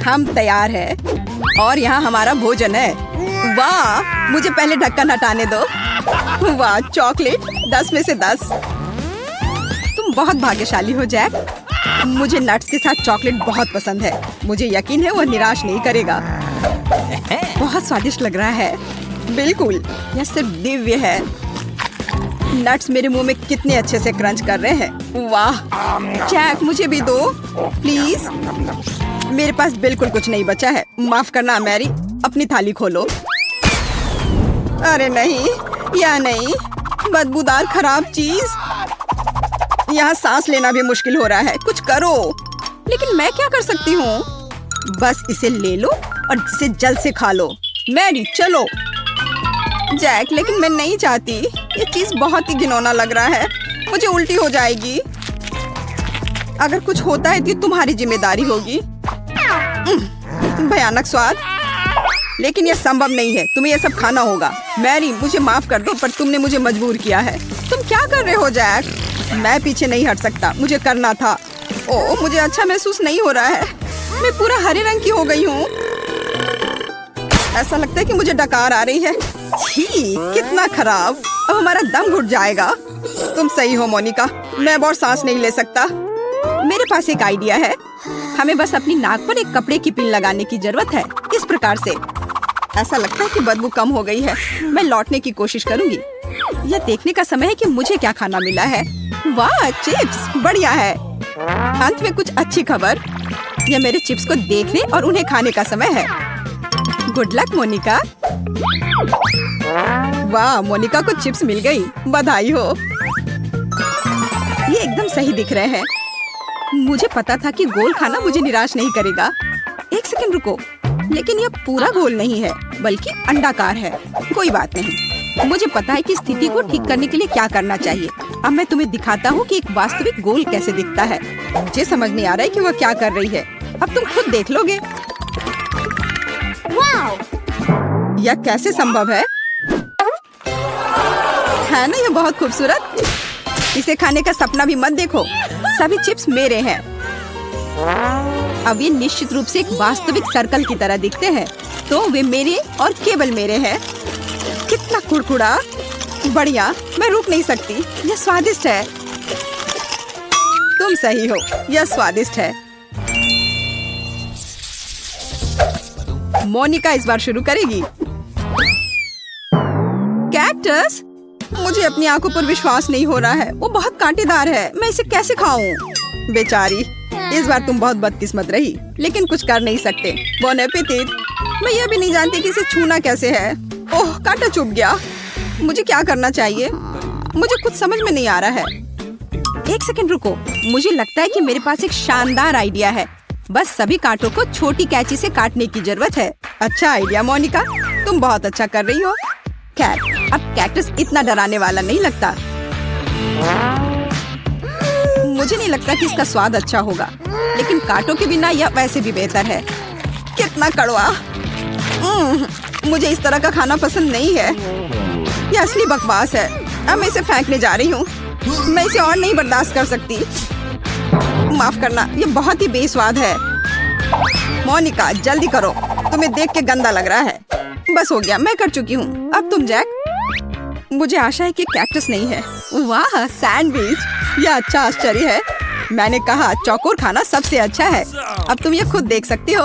हम तैयार हैं और यहाँ हमारा भोजन है। वाह, मुझे पहले ढक्कन हटाने दो। वाह, चॉकलेट 10 में से 10। तुम बहुत भाग्यशाली हो जैक। मुझे नट्स के साथ चॉकलेट बहुत पसंद है। मुझे यकीन है वो निराश नहीं करेगा। बहुत स्वादिष्ट लग रहा है। बिल्कुल, यह सिर्फ दिव्य है। नट्स मेरे मुंह में कितने अच्छे से क्रंच कर रहे हैं। वाह जैक, मुझे भी दो प्लीज। मेरे पास बिल्कुल कुछ नहीं बचा है। माफ करना मैरी, अपनी थाली खोलो। अरे नहीं, या नहीं, बदबूदार खराब चीज। यहाँ सांस लेना भी मुश्किल हो रहा है। कुछ करो। लेकिन मैं क्या कर सकती हूँ? बस इसे ले लो और इसे जल्द से खा लो। मैरी चलो। जैक, लेकिन मैं नहीं चाहती। ये चीज बहुत ही घिनौना लग रहा है। मुझे उल्टी हो जाएगी। अगर कुछ होता है तो तुम्हारी जिम्मेदारी होगी। भयानक स्वाद। लेकिन यह संभव नहीं है। तुम्हें यह सब खाना होगा। मैरी, मुझे माफ कर दो, पर तुमने मुझे मजबूर किया है। तुम क्या कर रहे हो जैक? मैं पीछे नहीं हट सकता। मुझे करना था। ओह, मुझे अच्छा महसूस नहीं हो रहा है। मैं पूरा हरे रंग की हो गई हूँ। ऐसा लगता है कि मुझे डकार आ रही है। छी, कितना खराब। अब हमारा दम घुट जाएगा। तुम सही हो मोनिका, मैं अब और सांस नहीं ले सकता। मेरे पास एक आइडिया है। हमें बस अपनी नाक पर एक कपड़े की पिन लगाने की जरूरत है। इस प्रकार से। ऐसा लगता है कि बदबू कम हो गई है। मैं लौटने की कोशिश करूंगी। यह देखने का समय है कि मुझे क्या खाना मिला है। वाह, चिप्स बढ़िया है। अंत में कुछ अच्छी खबर। यह मेरे चिप्स को देखने और उन्हें खाने का समय है। Good luck Monica. वाह, मोनिका को चिप्स मिल गई। बधाई हो। ये एकदम सही दिख रहे हैं। मुझे पता था कि गोल खाना मुझे निराश नहीं करेगा। एक सेकंड रुको, लेकिन यह पूरा गोल नहीं है बल्कि अंडाकार है। कोई बात नहीं। मुझे पता है कि स्थिति को ठीक करने के लिए क्या करना चाहिए। अब मैं तुम्हें दिखाता हूँ कि एक वास्तविक गोल कैसे दिखता है। मुझे समझ नहीं आ रहा है कि वह क्या कर रही है। अब तुम खुद देख लोगे। यह कैसे संभव है ना? यह बहुत खूबसूरत। इसे खाने का सपना भी मत देखो। सभी चिप्स मेरे हैं। अब ये निश्चित रूप से एक वास्तविक सर्कल की तरह दिखते हैं। तो वे मेरे और केवल मेरे हैं। कितना कुड़कुड़ा। बढ़िया, मैं रुक नहीं सकती। यह स्वादिष्ट है। तुम सही हो, यह स्वादिष्ट है। मोनिका इस बार शुरू करेगी। कैक्टस, मुझे अपनी आंखों पर विश्वास नहीं हो रहा है। वो बहुत कांटेदार है। मैं इसे कैसे खाऊं? बेचारी, इस बार तुम बहुत बदकिस्मत रही, लेकिन कुछ कर नहीं सकते। Bone appétit. मैं यह भी नहीं जानती कि इसे छूना कैसे है। ओह, कांटा चुभ गया। मुझे क्या करना चाहिए? मुझे कुछ समझ में नहीं आ रहा है। एक सेकंड रुको। मुझे लगता है कि मेरे पास एक शानदार आइडिया है। बस सभी कांटों को छोटी कैंची से काटने की जरूरत है। अच्छा आइडिया मोनिका, तुम बहुत अच्छा कर रही हो। खैर, अब कैक्टस इतना डराने वाला नहीं लगता। मुझे नहीं लगता कि इसका स्वाद अच्छा होगा, लेकिन कांटों के बिना यह वैसे भी बेहतर है। कितना कड़वा। मुझे इस तरह का खाना पसंद नहीं है। यह असली बकवास है। अब मैं इसे फेंकने जा रही हूँ। मैं इसे और नहीं बर्दाश्त कर सकती। माफ करना, यह बहुत ही बेस्वाद है। मोनिका, जल्दी करो। तुम्हें देख के गंदा लग रहा है। बस हो गया, मैं कर चुकी हूँ। अब तुम जैक। मुझे आशा है कि कैक्टस नहीं है। वाह, सैंडविच। यह अच्छा आश्चर्य है। मैंने कहा चौकोर खाना सबसे अच्छा है। अब तुम ये खुद देख सकती हो।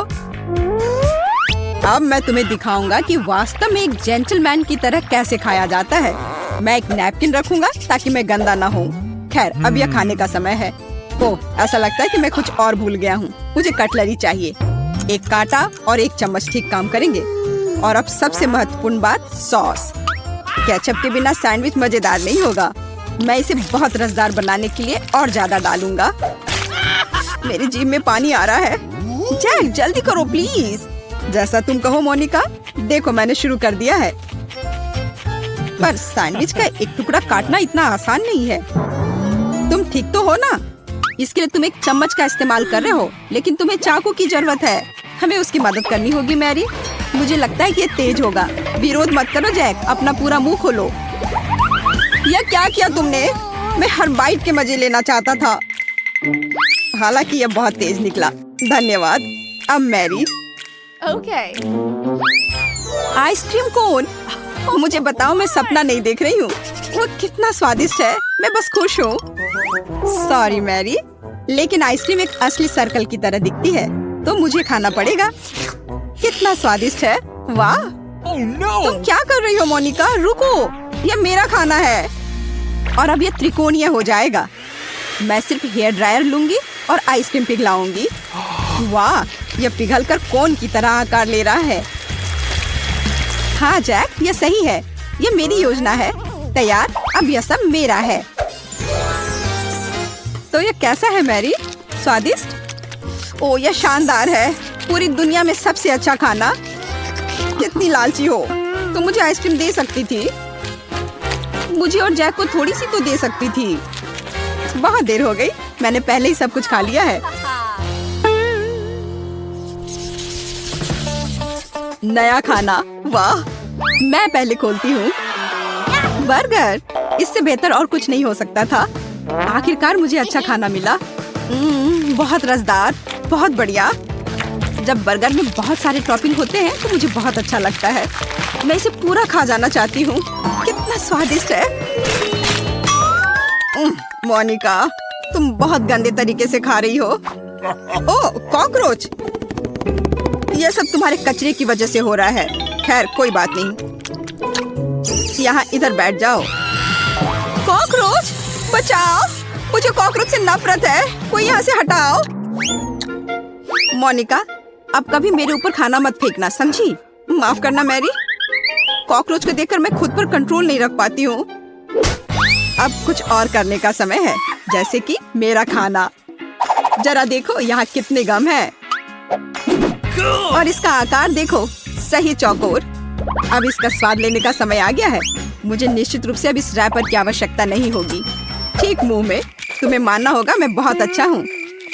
अब मैं तुम्हें दिखाऊंगा कि वास्तव में एक जेंटलमैन की तरह कैसे खाया जाता है। मैं एक नैपकिन रखूंगा ताकि मैं गंदा ना हूँ। खैर, अब यह खाने का समय है। ओह, ऐसा लगता है कि मैं कुछ और भूल गया हूँ। मुझे कटलरी चाहिए। एक कांटा और एक चम्मच ठीक काम करेंगे। और अब सबसे महत्वपूर्ण बात, सॉस। केचप के बिना सैंडविच मजेदार नहीं होगा। मैं इसे बहुत रसदार बनाने के लिए और ज्यादा डालूंगा। मेरी जीभ में पानी आ रहा है। जैक, जल्दी करो प्लीज। जैसा तुम कहो मोनिका। देखो, मैंने शुरू कर दिया है। पर सैंडविच का एक टुकड़ा काटना इतना आसान नहीं है। तुम ठीक तो हो ना? इसके लिए तुम एक चम्मच का इस्तेमाल कर रहे हो, लेकिन तुम्हें चाकू की जरूरत है। हमें उसकी मदद करनी होगी मैरी। मुझे लगता है कि ये तेज होगा। विरोध मत करो जैक, अपना पूरा मुंह खोलो। यह क्या किया तुमने? मैं हर बाइट के मजे लेना चाहता था। हालांकि यह बहुत तेज निकला। धन्यवाद। अब मैरी। Okay. Ice cream cone? मुझे बताओ, मैं सपना नहीं देख रही हूँ। वो कितना स्वादिष्ट है, मैं बस खुश हूँ। सॉरी मैरी, लेकिन आइसक्रीम एक असली सर्कल की तरह दिखती है, तो मुझे खाना पड़ेगा। कितना स्वादिष्ट है, वाह। तुम क्या कर रही हो मोनिका? रुको, ये मेरा खाना है और अब ये त्रिकोणीय हो जाएगा। मैं सिर्फ हेयर ड्रायर लूंगी और आइसक्रीम पिघलाऊंगी। वाह, ये पिघलकर कोन की तरह आकार ले रहा है। हाँ जैक, ये सही है, ये मेरी योजना है। तैयार, अब यह सब मेरा है। तो ये कैसा है मैरी? स्वादिष्ट? ओ, यह शानदार है, पूरी दुनिया में सबसे अच्छा खाना। कितनी लालची हो, तो मुझे आइसक्रीम दे सकती थी। मुझे और जैक को थोड़ी सी तो दे सकती थी। बहुत देर हो गई, मैंने पहले ही सब कुछ खा लिया है। नया खाना, वाह। मैं पहले खोलती हूँ। बर्गर, इससे बेहतर और कुछ नहीं हो सकता था। आखिरकार मुझे अच्छा खाना मिला। बहुत रसदार, बहुत बढ़िया। जब बर्गर में बहुत सारे टॉपिंग होते हैं तो मुझे बहुत अच्छा लगता है। मैं इसे पूरा खा जाना चाहती हूँ। कितना स्वादिष्ट है। मोनिका, तुम बहुत गंदे तरीके से खा रही हो। ओह, कॉकरोच। यह सब तुम्हारे कचरे की वजह से हो रहा है। खैर, कोई बात नहीं। यहाँ इधर बैठ जाओ। कॉकरोच, बचाओ, मुझे कॉकरोच से नफरत है। कोई यहाँ से हटाओ। मोनिका, अब कभी मेरे ऊपर खाना मत फेंकना, समझी? माफ करना मैरी। कॉकरोच को देखकर मैं खुद पर कंट्रोल नहीं रख पाती हूँ। अब कुछ और करने का समय है, जैसे कि मेरा खाना। जरा देखो यहाँ कितने गम है और इसका आकार देखो, सही चौकोर। अब इसका स्वाद लेने का समय आ गया है। मुझे निश्चित रूप से अब इस रैपर की आवश्यकता नहीं होगी। ठीक मुंह में। तुम्हें मानना होगा मैं बहुत अच्छा हूँ।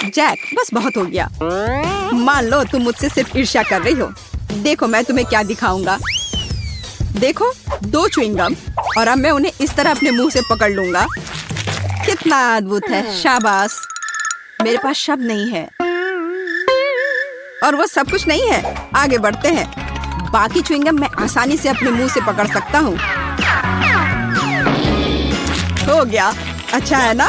जैक, बस बहुत हो गया। मान लो तुम मुझसे सिर्फ ईर्ष्या कर रही हो। देखो मैं तुम्हें क्या दिखाऊंगा। देखो, 2 च्युइंगम और अब मैं उन्हें इस तरह अपने मुंह से पकड़ लूंगा। कितना अद्भुत है, शाबाश। मेरे पास शब्द नहीं है और वो सब कुछ नहीं है। आगे बढ़ते हैं। बाकी च्युइंगम मैं आसानी से अपने मुंह से पकड़ सकता हूँ। हो गया, अच्छा है ना?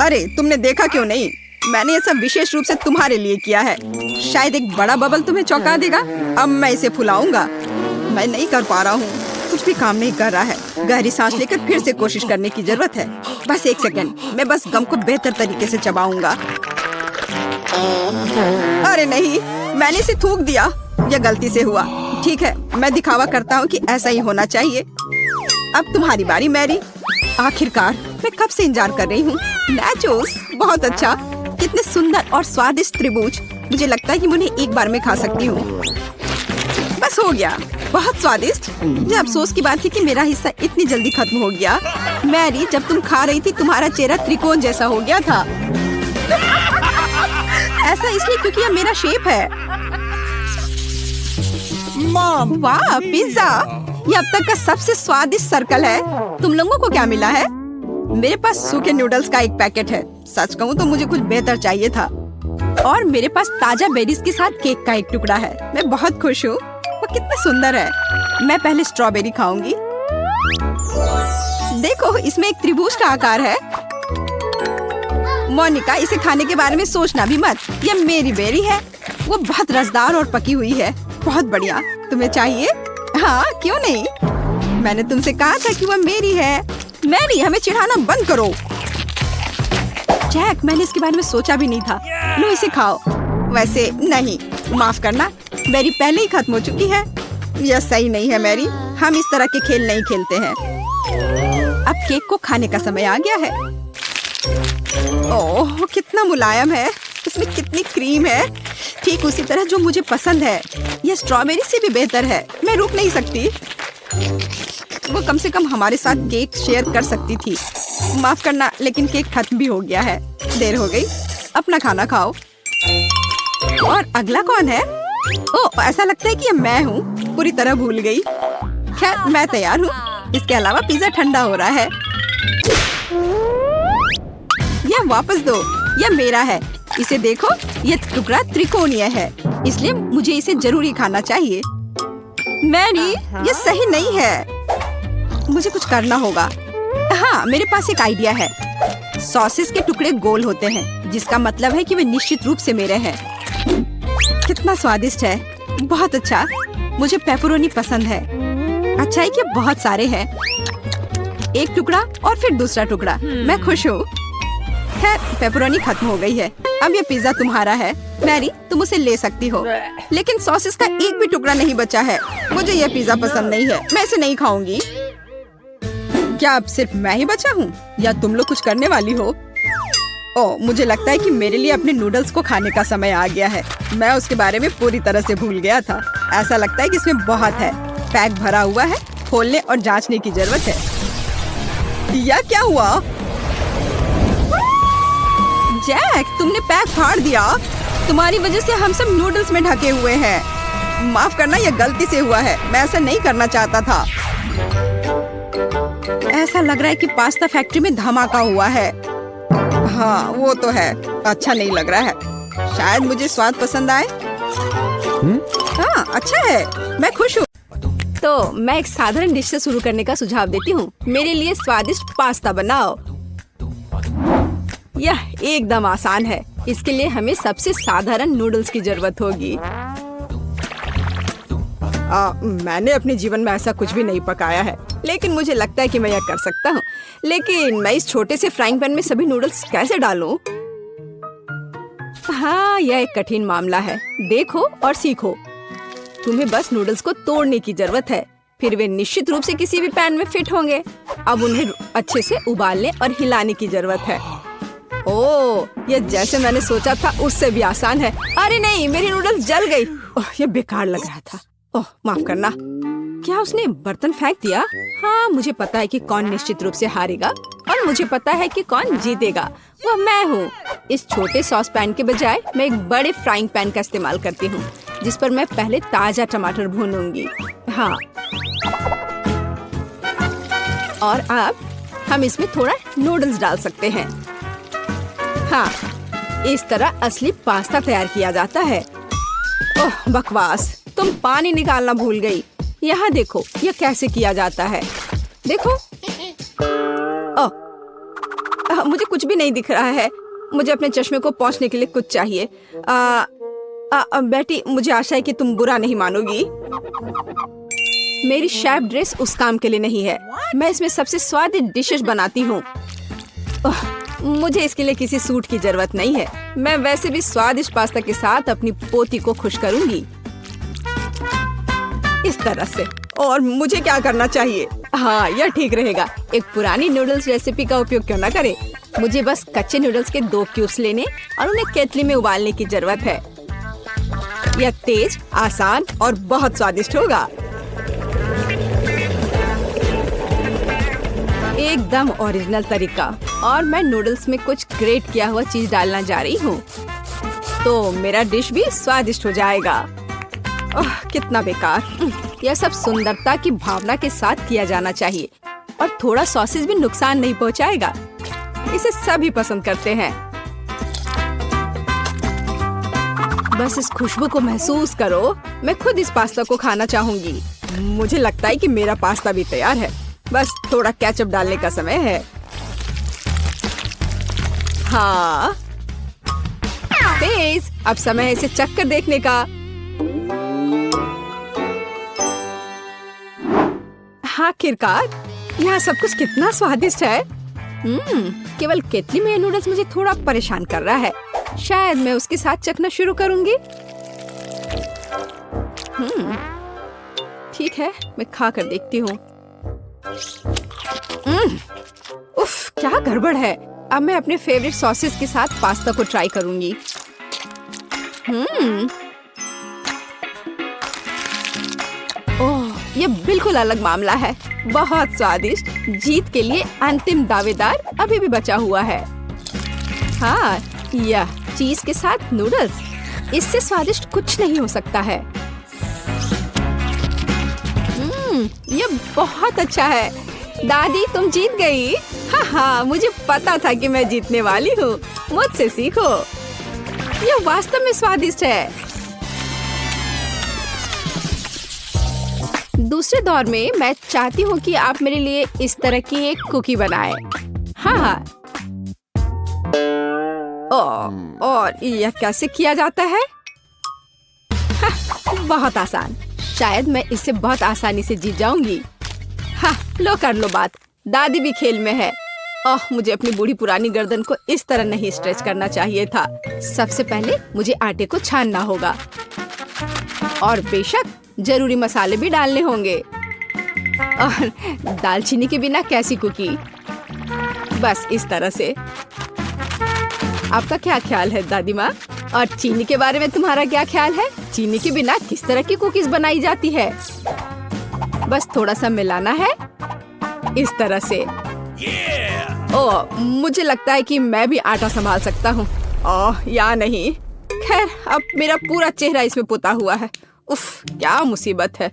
अरे, तुमने देखा क्यों नहीं? मैंने ये सब विशेष रूप से तुम्हारे लिए किया है। शायद एक बड़ा बबल तुम्हें चौंका देगा। अब मैं इसे फुलाऊंगा। मैं नहीं कर पा रहा हूँ, कुछ भी काम नहीं कर रहा है। गहरी सांस लेकर फिर से कोशिश करने की जरूरत है। बस 1 सेकंड, मैं बस गम को बेहतर तरीके से चबाऊंगा। अरे नहीं, मैंने इसे थूक दिया। यह गलती से हुआ। ठीक है, मैं दिखावा करता हूँ कि ऐसा ही होना चाहिए। अब तुम्हारी बारी मैरी। आखिरकार, मैं कब से इंतजार कर रही हूँ। नाचोस, बहुत अच्छा। कितने सुंदर और स्वादिष्ट त्रिभुज। मुझे लगता है कि मैं उन्हें एक बार में खा सकती हूँ। बस हो गया, बहुत स्वादिष्ट। मुझे अफसोस की बात थी कि मेरा हिस्सा इतनी जल्दी खत्म हो गया। मैरी, जब तुम खा रही थी तुम्हारा चेहरा त्रिकोण जैसा हो गया था। ऐसा इसलिए क्योंकि यह मेरा शेप है। वाह, पिज्जा। ये अब तक का सबसे स्वादिष्ट सर्कल है। तुम लोगों को क्या मिला है? मेरे पास सूखे नूडल्स का एक पैकेट है। सच कहूँ तो मुझे कुछ बेहतर चाहिए था। और मेरे पास ताजा बेरीज के साथ केक का एक टुकड़ा है। मैं बहुत खुश हूँ। वो कितना सुंदर है। मैं पहले स्ट्रॉबेरी खाऊंगी। देखो, इसमें एक त्रिभुज का आकार है। मोनिका, इसे खाने के बारे में सोचना भी मत। यह मेरी बेरी है। वो बहुत रसदार और पकी हुई है। बहुत बढ़िया। तुम्हें चाहिए? हाँ, क्यों नहीं। मैंने तुमसे कहा था कि वह मेरी है। मैरी, हमें चिढ़ाना बंद करो। जैक, मैंने इसके बारे में सोचा भी नहीं था। लो, इसे खाओ। वैसे नहीं, माफ करना, मेरी पहले ही खत्म हो चुकी है। यह सही नहीं है मैरी। हम इस तरह के खेल नहीं खेलते हैं। अब केक को खाने का समय आ गया है। ओह, कितना मुलायम है। इसमें कितनी क्रीम है, ठीक उसी तरह जो मुझे पसंद है। यह स्ट्रॉबेरी से भी बेहतर है। मैं रुक नहीं सकती। वो कम से कम हमारे साथ केक शेयर कर सकती थी। माफ करना, लेकिन केक खत्म भी हो गया है। देर हो गई। अपना खाना खाओ। और अगला कौन है? ओह, ऐसा लगता है कि ये मैं हूँ। पूरी तरह भूल गई। खैर, मैं तैयार हूँ। इसके अलावा पिज्जा ठंडा हो रहा है। यह वापस दो। यह मेरा है। इसे देखो, यह टुकड़ा त्रिकोणीय है। इसलिए मुझे इसे जरूरी खाना चाहिए। मैरी, ये सही नहीं है। मुझे कुछ करना होगा। हाँ, मेरे पास एक आइडिया है। सॉसेस के टुकड़े गोल होते हैं, जिसका मतलब है कि वे निश्चित रूप से मेरे हैं। कितना स्वादिष्ट है, बहुत अच्छा। मुझे पेपरोनी पसंद है। अच्छा है कि बहुत सारे हैं। एक टुकड़ा और फिर दूसरा टुकड़ा। मैं खुश हूँ। खैर, पेपरोनी खत्म हो गई है। अब ये पिज्जा तुम्हारा है। मैरी, तुम उसे ले सकती हो, लेकिन सॉसेस का एक भी टुकड़ा नहीं बचा है। मुझे यह पिज्जा पसंद नहीं है। मैं इसे नहीं खाऊंगी। क्या अब सिर्फ मैं ही बचा हूँ या तुम लोग कुछ करने वाली हो? ओह, मुझे लगता है कि मेरे लिए अपने नूडल्स को खाने का समय आ गया है। मैं उसके बारे में पूरी तरह से भूल गया था। ऐसा लगता है कि इसमें बहुत है। पैक भरा हुआ है। खोलने और जांचने की जरूरत है। यह क्या हुआ? जैक, तुमने पैक फाड़ दिया। तुम्हारी वजह से हम सब नूडल्स में ढके हुए हैं। माफ करना, यह गलती से हुआ है। मैं ऐसा नहीं करना चाहता था। ऐसा लग रहा है कि पास्ता फैक्ट्री में धमाका हुआ है। हाँ, वो तो है। अच्छा नहीं लग रहा है। शायद मुझे स्वाद पसंद आए। हाँ, अच्छा है। मैं खुश हूँ। तो मैं एक साधारण डिश से शुरू करने का सुझाव देती हूँ। मेरे लिए स्वादिष्ट पास्ता बनाओ। यह एकदम आसान है। इसके लिए हमें सबसे साधारण नूडल्स की जरूरत होगी। मैंने अपने जीवन में ऐसा कुछ भी नहीं पकाया है, लेकिन मुझे लगता है कि मैं यह कर सकता हूँ। लेकिन मैं इस छोटे से फ्राइंग पैन में सभी नूडल्स कैसे डालूं? हाँ, यह एक कठिन मामला है। देखो और सीखो। तुम्हें बस नूडल्स को तोड़ने की जरूरत है। फिर वे निश्चित रूप से किसी भी पैन में फिट होंगे। अब उन्हें अच्छे से उबालने और हिलाने की जरूरत है। ओह, यह जैसे मैंने सोचा था उससे भी आसान है। अरे नहीं, मेरी नूडल्स जल गई। ओह, यह बेकार लग रहा था। ओह, माफ करना। क्या उसने बर्तन फेंक दिया? हाँ, मुझे पता है कि कौन निश्चित रूप से हारेगा और मुझे पता है कि कौन जीतेगा। वह मैं हूँ। इस छोटे सॉस पैन के बजाय मैं एक बड़े फ्राइंग पैन का इस्तेमाल करती हूँ, जिस पर मैं पहले ताजा टमाटर भूनूंगी। हाँ, और अब हम इसमें थोड़ा नूडल्स डाल सकते हैं। हाँ, इस तरह असली पास्ता तैयार किया जाता है। ओह, बकवास। तुम पानी निकालना भूल गई। यहाँ देखो, यह कैसे किया जाता है। देखो। ओह, मुझे कुछ भी नहीं दिख रहा है। मुझे अपने चश्मे को पोंछने के लिए कुछ चाहिए। बेटी, मुझे आशा है कि तुम बुरा नहीं मानोगी। मेरी शेफ ड्रेस उस काम के लिए नहीं है। मैं इसमें सबसे स्वादिष्ट डिशेस बनाती हूँ। मुझे इसके लिए किसी सूट की जरूरत नहीं है। मैं वैसे भी स्वादिष्ट पास्ता के साथ अपनी पोती को खुश करूंगी, इस तरह से। और मुझे क्या करना चाहिए? हाँ, यह ठीक रहेगा। एक पुरानी नूडल्स रेसिपी का उपयोग क्यों न करें। मुझे बस कच्चे नूडल्स के 2 क्यूब्स लेने और उन्हें केतली में उबालने की जरूरत है। यह तेज, आसान और बहुत स्वादिष्ट होगा। एकदम ओरिजिनल तरीका। और मैं नूडल्स में कुछ ग्रेट किया हुआ चीज डालना जा रही हूँ, तो मेरा डिश भी स्वादिष्ट हो जाएगा। ओह, कितना बेकार। यह सब सुंदरता की भावना के साथ किया जाना चाहिए और थोड़ा सॉसेज भी नुकसान नहीं पहुँचाएगा। इसे सभी पसंद करते हैं। बस इस खुशबू को महसूस करो। मैं खुद इस पास्ता को खाना चाहूंगी। मुझे लगता है कि मेरा पास्ता भी तैयार है। बस थोड़ा केचप डालने का समय है। हाँ, तेज। अब समय है इसे चख कर देखने का। आखिरकार, यहाँ सब कुछ कितना स्वादिष्ट है। केवल केतली में ये नूडल्स मुझे थोड़ा परेशान कर रहा है। शायद मैं उसके साथ चखना शुरू करूंगी। ठीक है, मैं खा कर देखती हूँ। उफ, क्या गड़बड़ है। अब मैं अपने फेवरेट सॉसेस के साथ पास्ता को ट्राई करूंगी। ओह, ये बिल्कुल अलग मामला है। बहुत स्वादिष्ट। जीत के लिए अंतिम दावेदार अभी भी बचा हुआ है। हाँ, यह चीज के साथ नूडल्स, इससे स्वादिष्ट कुछ नहीं हो सकता है। यह बहुत अच्छा है। दादी, तुम जीत गई। हाँ, मुझे पता था कि मैं जीतने वाली हूँ। मुझसे सीखो। यह वास्तव में स्वादिष्ट है। दूसरे दौर में मैं चाहती हूँ कि आप मेरे लिए इस तरह की एक कुकी बनाएं। हाँ हाँ। और यह कैसे किया जाता है? हाँ, बहुत आसान। शायद मैं इससे बहुत आसानी से जीत जाऊंगी। हाँ, लो कर लो बात। दादी भी खेल में है। ओह, मुझे अपनी बूढ़ी पुरानी गर्दन को इस तरह नहीं स्ट्रेच करना चाहिए था। सबसे पहले मुझे आटे को छानना होगा और बेशक जरूरी मसाले भी डालने होंगे। और दालचीनी के बिना कैसी कुकी? बस इस तरह से। आपका क्या ख्याल है दादी माँ? और चीनी के बारे में तुम्हारा क्या ख्याल है? चीनी के बिना किस तरह की कुकीज बनाई जाती है? बस थोड़ा सा मिलाना है इस तरह से। ओह, मुझे लगता है कि मैं भी आटा संभाल सकता हूँ। ओह, या नहीं। खैर, अब मेरा पूरा चेहरा इसमें पुता हुआ है। उफ, क्या मुसीबत है।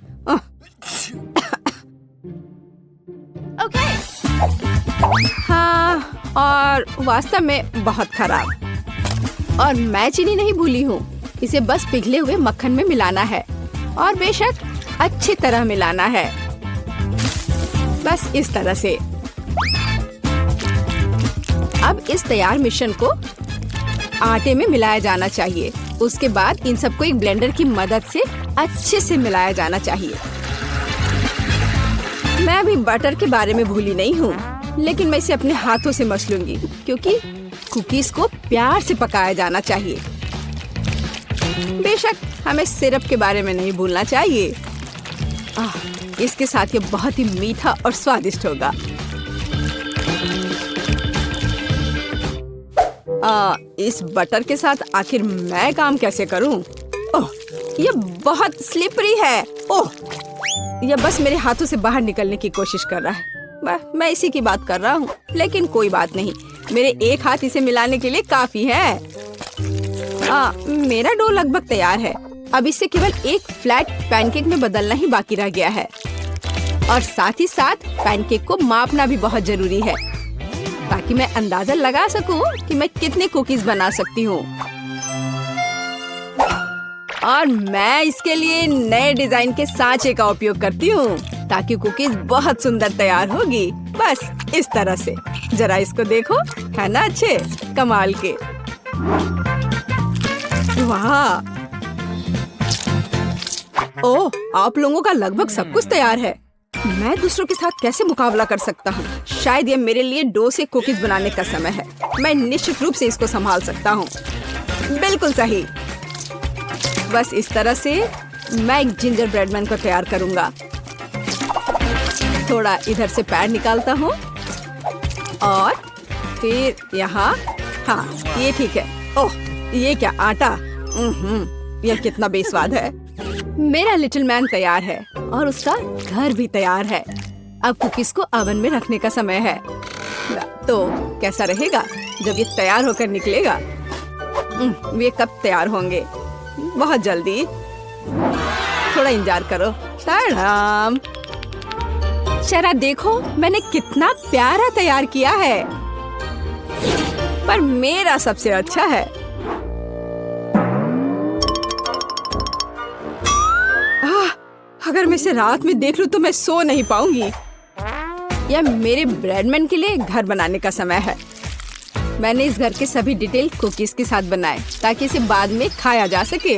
हाँ, और वास्तव में बहुत खराब। और मैं चीनी नहीं भूली हूँ। इसे बस पिघले हुए मक्खन में मिलाना है और बेशक अच्छी तरह मिलाना है। बस इस तरह से। अब इस तैयार मिश्रण को आटे में मिलाया जाना चाहिए। उसके बाद इन सबको एक ब्लेंडर की मदद से अच्छे से मिलाया जाना चाहिए। मैं अभी बटर के बारे में भूली नहीं हूँ, लेकिन मैं इसे अपने हाथों से मस लूंगी क्योंकि कुकीज को प्यार से पकाया जाना चाहिए। बेशक हमें सिरप के बारे में नहीं भूलना चाहिए। इसके साथ ये बहुत ही मीठा और स्वादिष्ट होगा। इस बटर के साथ आखिर मैं काम कैसे करूं? ओह, ये बहुत स्लिपरी है। ओह, यह बस मेरे हाथों से बाहर निकलने की कोशिश कर रहा है। मैं इसी की बात कर रहा हूँ, लेकिन कोई बात नहीं। मेरे एक हाथ इसे मिलाने के लिए काफी है। मेरा डो लगभग तैयार है। अब इसे केवल एक फ्लैट पैनकेक में बदलना ही बाकी रह गया है। और साथ ही साथ पैनकेक को मापना भी बहुत जरूरी है ताकि मैं अंदाजा लगा सकूं कि मैं कितने कुकीज बना सकती हूँ। और मैं इसके लिए नए डिजाइन के सांचे का उपयोग करती हूँ ताकि कुकीज बहुत सुंदर तैयार होगी। बस इस तरह से। जरा इसको देखो, है ना अच्छे? कमाल के। वाह! ओह, आप लोगों का लगभग सब कुछ तैयार है। मैं दूसरों के साथ कैसे मुकाबला कर सकता हूँ? शायद ये मेरे लिए डो से कुकीज बनाने का समय है। मैं निश्चित रूप से इसको संभाल सकता हूँ। बिल्कुल सही। बस इस तरह से मैं एक जिंजर ब्रेड मैन को तैयार करूँगा। थोड़ा इधर से पैर निकालता हूँ और फिर यहाँ। हाँ, ये ठीक है। ओह, ये क्या आटा? यह कितना बेस्वाद है। मेरा लिटिल मैन तैयार है और उसका घर भी तैयार है। अब कुकीज को ओवन में रखने का समय है। तो कैसा रहेगा जब ये तैयार होकर निकलेगा? ये कब तैयार होंगे? बहुत जल्दी। थोड़ा इंतजार करो। ताड़ाम! जरा देखो, मैंने कितना प्यारा तैयार किया है। पर मेरा सबसे अच्छा है। अगर मैं इसे रात में देख लूं तो मैं सो नहीं पाऊंगी। यह मेरे ब्रेडमैन के लिए घर बनाने का समय है। मैंने इस घर के सभी डिटेल कुकीज के साथ बनाए ताकि इसे बाद में खाया जा सके।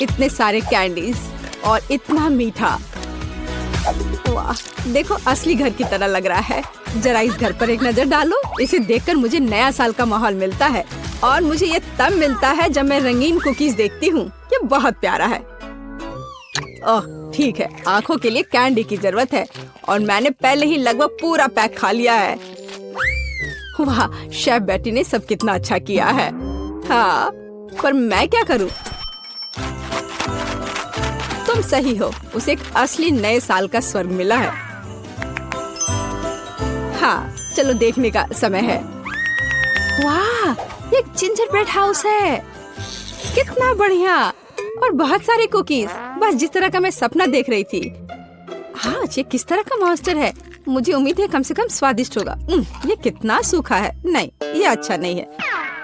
इतने सारे कैंडीज और इतना मीठा। वाह, देखो, असली घर की तरह लग रहा है। जरा इस घर पर एक नजर डालो। इसे देखकर मुझे नया साल का माहौल मिलता है और मुझे ये तब मिलता है जब मैं रंगीन कुकीज देखती हूँ। ये बहुत प्यारा है। ओह, ठीक है, आंखों के लिए कैंडी की जरूरत है और मैंने पहले ही लगभग पूरा पैक खा लिया है। वाह, शेफ बेटी ने सब कितना अच्छा किया है। हाँ, पर मैं क्या करूं? तुम सही हो, उसे एक असली नए साल का स्वर्ग मिला है। हाँ, चलो देखने का समय है। वाह, ये जिंजर ब्रेड हाउस है। कितना बढ़िया और बहुत सारे कुकीज, बस जिस तरह का मैं सपना देख रही थी। हाँ, ये किस तरह का मॉन्स्टर है? मुझे उम्मीद है कम से कम स्वादिष्ट होगा। ये कितना सूखा है। नहीं, ये अच्छा नहीं है।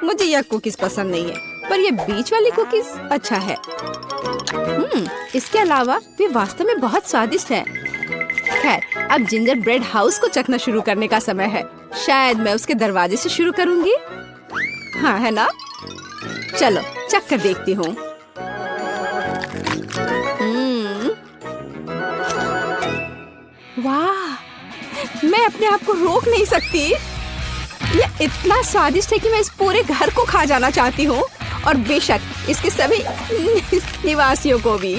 मुझे यह कुकीज पसंद नहीं है। पर ये बीच वाली कुकीज अच्छा है। इसके अलावा वे वास्तव में बहुत स्वादिष्ट हैं। खैर, अब जिंजर ब्रेड हाउस को चखना शुरू करने का समय है। शायद मैं उसके दरवाजे से शुरू करूंगी। हाँ, है ना? चलो चख कर देखती हूँ। वाह, मैं अपने आप को रोक नहीं सकती। ये इतना स्वादिष्ट है कि मैं इस पूरे घर को खा जाना चाहती हूँ, और बेशक इसके सभी निवासियों को भी।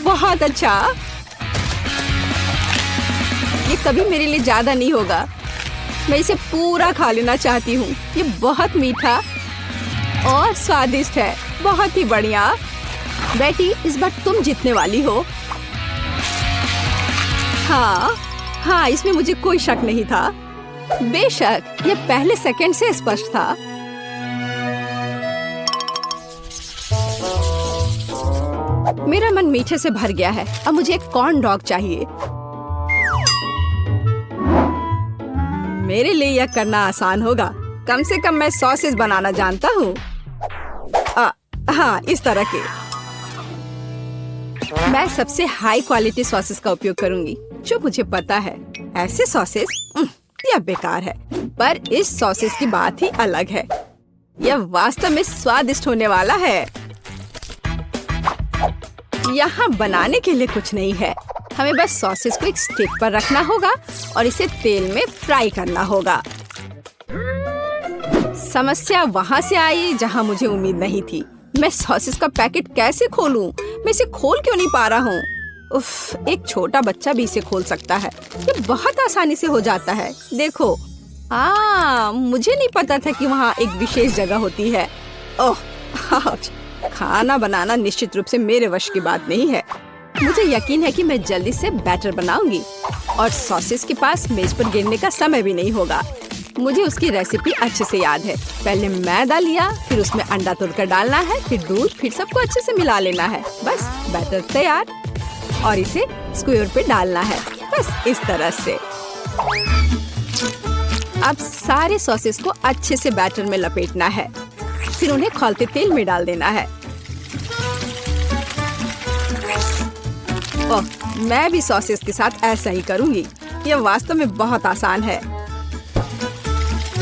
बहुत अच्छा। ये कभी मेरे लिए ज्यादा नहीं होगा। मैं इसे पूरा खा लेना चाहती हूँ। ये बहुत मीठा और स्वादिष्ट है। बहुत ही बढ़िया। बेटी, इस बार तुम जीतने वाली हो। हाँ, इसमें मुझे कोई शक नहीं था। बेशक ये पहले सेकंड से स्पष्ट था। मेरा मन मीठे से भर गया है। अब मुझे एक कॉर्न डॉग चाहिए। मेरे लिए यह करना आसान होगा। कम से कम मैं सॉसेस बनाना जानता हूँ। हाँ, इस तरह के। मैं सबसे हाई क्वालिटी सॉसेस का उपयोग करूंगी जो मुझे पता है। ऐसे सॉसेस यह बेकार है, पर इस सॉसेस की बात ही अलग है। यह वास्तव में स्वादिष्ट होने वाला है। यहाँ बनाने के लिए कुछ नहीं है। हमें बस सॉसेस को एक स्टिक पर रखना होगा और इसे तेल में फ्राई करना होगा। समस्या वहाँ से आई जहाँ मुझे उम्मीद नहीं थी। मैं सॉसेस का पैकेट कैसे खोलूं? मैं इसे खोल क्यों नहीं पा रहा हूँ? उफ, एक छोटा बच्चा भी इसे खोल सकता है। ये बहुत आसानी से हो जाता है। देखो, मुझे नहीं पता था कि वहाँ एक विशेष जगह होती है। ओह, खाना बनाना निश्चित रूप से मेरे वश की बात नहीं है। मुझे यकीन है कि मैं जल्दी से बैटर बनाऊंगी और सॉसेस के पास मेज पर गिरने का समय भी नहीं होगा। मुझे उसकी रेसिपी अच्छे से याद है। पहले मैदा लिया, फिर उसमें अंडा तोड़कर डालना है, फिर दूध, फिर सबको अच्छे से मिला लेना है। बस बैटर तैयार और इसे स्क्वायर पे डालना है। बस इस तरह से। अब सारे सॉसेस को अच्छे से बैटर में लपेटना है, फिर उन्हें खौलते तेल में डाल देना है। ओह, मैं भी सॉसेस के साथ ऐसा ही करूंगी। यह वास्तव में बहुत आसान है।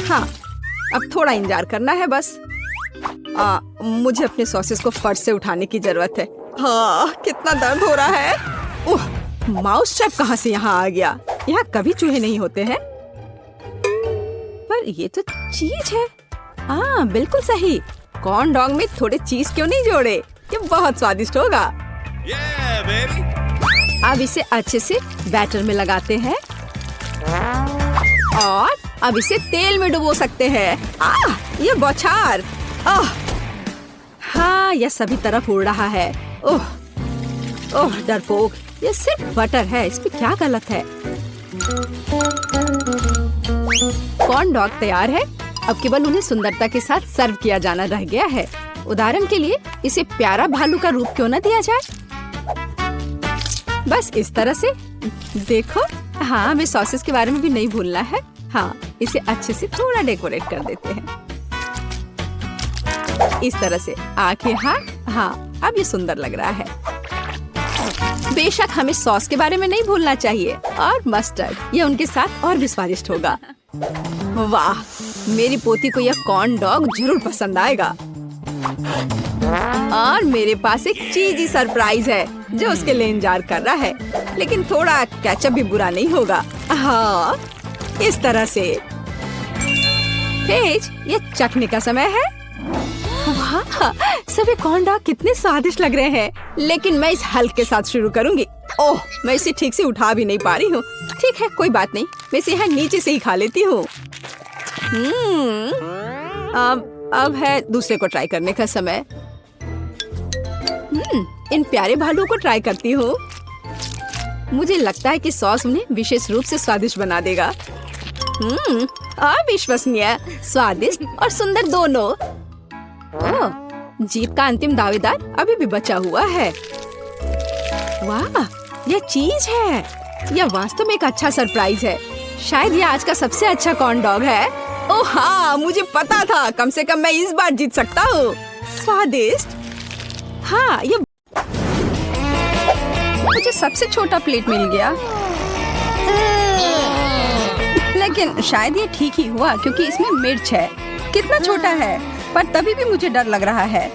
हाँ, अब थोड़ा इंतजार करना है बस। मुझे अपने सॉसेस को फर्श से उठाने की जरूरत है। हाँ, कितना दर्द हो रहा है। ओह, माउस ट्रैप कहाँ से यहाँ आ गया? यहाँ कभी चूहे नहीं होते हैं। पर ये तो चीज है। बिल्कुल सही। कॉर्न डॉग में थोड़े चीज क्यों नहीं जोड़े? ये बहुत स्वादिष्ट होगा। अब इसे अच्छे से बैटर में लगाते हैं और अब इसे तेल में डुबो सकते हैं। ये बौछार। हाँ, यह सभी तरफ उड़ रहा है। ओह, डरपोक। ये सिर्फ बटर है, इसमें क्या गलत है? कॉर्न डॉग तैयार है। अब केवल उन्हें सुंदरता के साथ सर्व किया जाना रह गया है। उदाहरण के लिए इसे प्यारा भालू का रूप क्यों न दिया जाए? बस इस तरह से। देखो, हाँ, हमें सॉसेस के बारे में भी नहीं भूलना है। हाँ, इसे अच्छे से थोड़ा डेकोरेट कर देते हैं। इस तरह से आंखें। हाँ, अब ये सुंदर लग रहा है। बेशक हमें सॉस के बारे में नहीं भूलना चाहिए, और मस्टर्ड। ये उनके साथ और भी स्वादिष्ट होगा। वाह, मेरी पोती को यह कॉर्न डॉग जरूर पसंद आएगा। और मेरे पास एक चीजी सरप्राइज है जो उसके लिए इंतजार कर रहा है। लेकिन थोड़ा केचप भी बुरा नहीं होगा। हाँ, इस तरह से। पेज, ये चखने का समय है। वाह, सभी कॉर्न डॉग कितने स्वादिष्ट लग रहे हैं। लेकिन मैं इस हल्क के साथ शुरू करूंगी। ओह, मैं इसे ठीक से उठा भी नहीं पा रही हूँ। ठीक है, कोई बात नहीं, मैं इसे यहाँ नीचे से ही खा लेती हूँ। अब है दूसरे को ट्राई करने का समय। इन प्यारे भालू को ट्राई करती हूँ। मुझे लगता है कि सॉस उन्हें विशेष रूप से स्वादिष्ट बना देगा। अविश्वसनीय, स्वादिष्ट और सुंदर दोनों। जीत का अंतिम दावेदार अभी भी बचा हुआ है। वाह, यह चीज है। यह वास्तव में एक अच्छा सरप्राइज है। शायद यह आज का सबसे अच्छा कॉर्न डॉग है। ओह हाँ, मुझे पता था। कम से कम मैं इस बार जीत सकता हूँ। स्वादिष्ट। हाँ, ये मुझे सबसे छोटा प्लेट मिल गया। लेकिन शायद ये ठीक ही हुआ क्योंकि इसमें मिर्च है। कितना छोटा है, पर तभी भी मुझे डर लग रहा है।